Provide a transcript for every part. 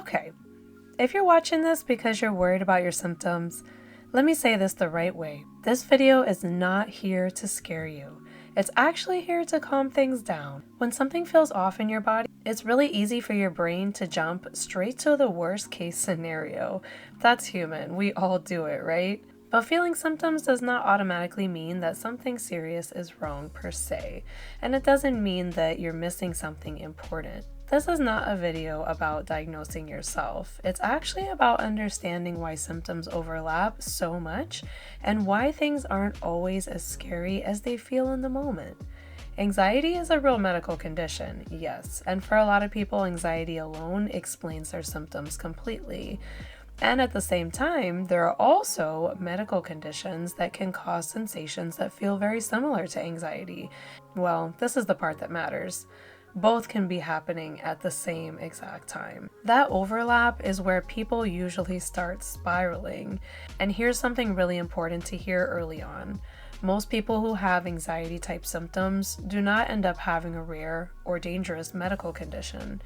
Okay, if you're watching this because you're worried about your symptoms, let me say this the right way. This video is not here to scare you. It's actually here to calm things down. When something feels off in your body, it's really easy for your brain to jump straight to the worst case scenario. That's human. We all do it, right? But feeling symptoms does not automatically mean that something serious is wrong per se, and it doesn't mean that you're missing something important. This is not a video about diagnosing yourself. It's actually about understanding why symptoms overlap so much and why things aren't always as scary as they feel in the moment. Anxiety is a real medical condition, yes, and for a lot of people, anxiety alone explains their symptoms completely. And at the same time, there are also medical conditions that can cause sensations that feel very similar to anxiety. Well, this is the part that matters. Both can be happening at the same exact time. That overlap is where people usually start spiraling. And here's something really important to hear early on. Most people who have anxiety type symptoms do not end up having a rare or dangerous medical condition.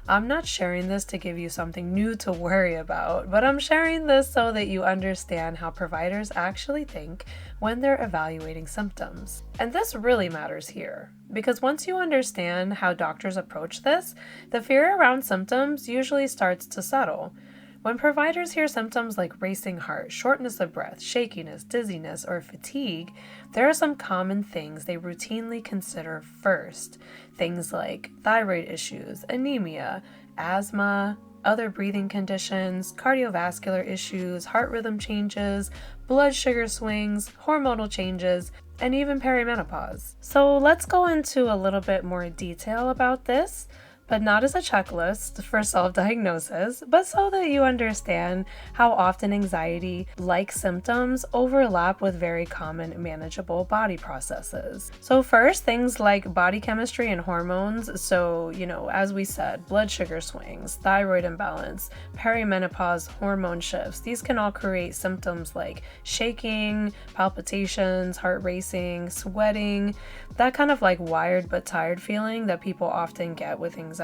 I'm not sharing this to give you something new to worry about, but I'm sharing this so that you understand how providers actually think when they're evaluating symptoms. And this really matters here, because once you understand how doctors approach this, the fear around symptoms usually starts to settle. When providers hear symptoms like racing heart, shortness of breath, shakiness, dizziness, or fatigue, there are some common things they routinely consider first. Things like thyroid issues, anemia, asthma, other breathing conditions, cardiovascular issues, heart rhythm changes, blood sugar swings, hormonal changes, and even perimenopause. So let's go into a little bit more detail about this, but not as a checklist for self-diagnosis, but so that you understand how often anxiety-like symptoms overlap with very common manageable body processes. So first, things like body chemistry and hormones. So, as we said, blood sugar swings, thyroid imbalance, perimenopause, hormone shifts. These can all create symptoms like shaking, palpitations, heart racing, sweating, that kind of like wired but tired feeling that people often get with anxiety.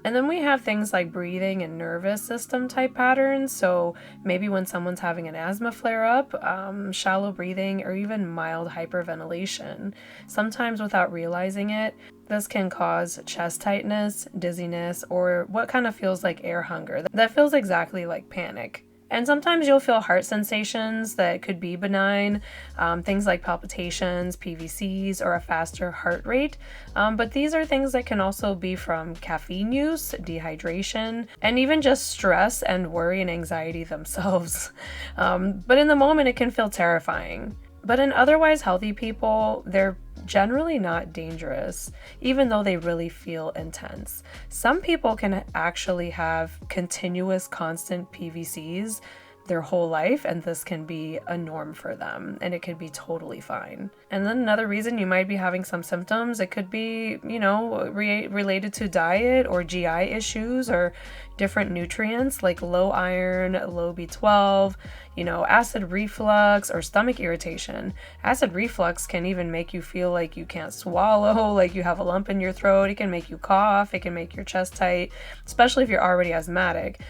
And then we have things like breathing and nervous system type patterns. So maybe when someone's having an asthma flare-up, shallow breathing, or even mild hyperventilation. Sometimes without realizing it, this can cause chest tightness, dizziness, or what kind of feels like air hunger. That feels exactly like panic. And sometimes you'll feel heart sensations that could be benign, things like palpitations, PVCs, or a faster heart rate. But these are things that can also be from caffeine use, dehydration, and even just stress and worry and anxiety themselves. But in the moment, it can feel terrifying. But in otherwise healthy people, they're generally not dangerous, even though they really feel intense. Some people can actually have continuous, constant PVCs their whole life, and this can be a norm for them, and it could be totally fine. And then another reason you might be having some symptoms, it could be, related to diet or GI issues or different nutrients like low iron, low B12, acid reflux or stomach irritation. Acid reflux can even make you feel like you can't swallow, like you have a lump in your throat. It can make you cough. It can make your chest tight, especially if you're already asthmatic.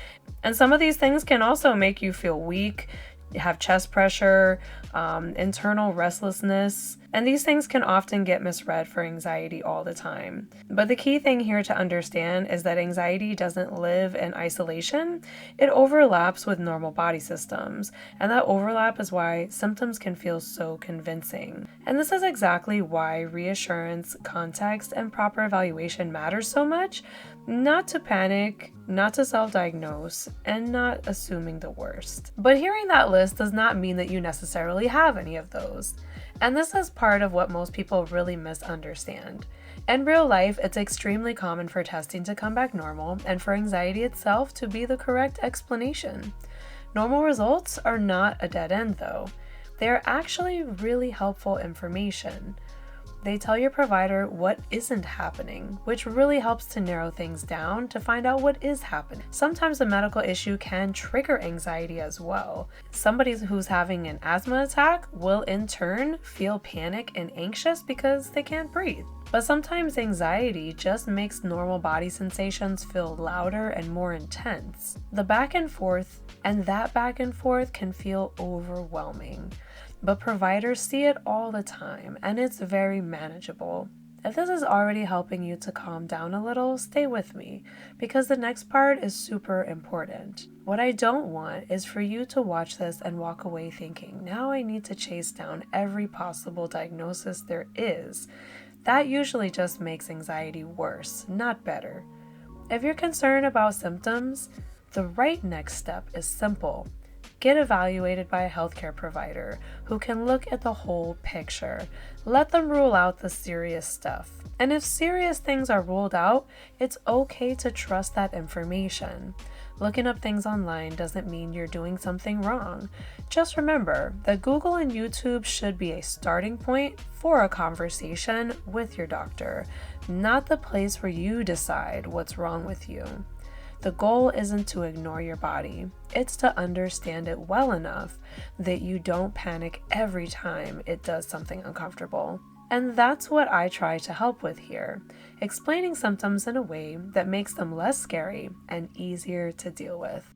And some of these things can also make you feel weak, have chest pressure, internal restlessness, and these things can often get misread for anxiety all the time. But the key thing here to understand is that anxiety doesn't live in isolation. It overlaps with normal body systems, and that overlap is why symptoms can feel so convincing. And this is exactly why reassurance, context, and proper evaluation matters so much. Not to panic, not to self-diagnose, and not assuming the worst. But hearing that list does not mean that you necessarily have any of those. And this is part of what most people really misunderstand. In real life, it's extremely common for testing to come back normal and for anxiety itself to be the correct explanation. Normal results are not a dead end though. They are actually really helpful information. They tell your provider what isn't happening, which really helps to narrow things down to find out what is happening. Sometimes a medical issue can trigger anxiety as well. Somebody who's having an asthma attack will in turn feel panic and anxious because they can't breathe. But sometimes anxiety just makes normal body sensations feel louder and more intense. The back and forth, and that back and forth can feel overwhelming. But providers see it all the time, and it's very manageable. If this is already helping you to calm down a little, stay with me, because the next part is super important. What I don't want is for you to watch this and walk away thinking, now I need to chase down every possible diagnosis there is. That usually just makes anxiety worse, not better. If you're concerned about symptoms, the right next step is simple. Get evaluated by a healthcare provider who can look at the whole picture. Let them rule out the serious stuff. And if serious things are ruled out, it's okay to trust that information. Looking up things online doesn't mean you're doing something wrong. Just remember that Google and YouTube should be a starting point for a conversation with your doctor, not the place where you decide what's wrong with you. The goal isn't to ignore your body, it's to understand it well enough that you don't panic every time it does something uncomfortable. And that's what I try to help with here, explaining symptoms in a way that makes them less scary and easier to deal with.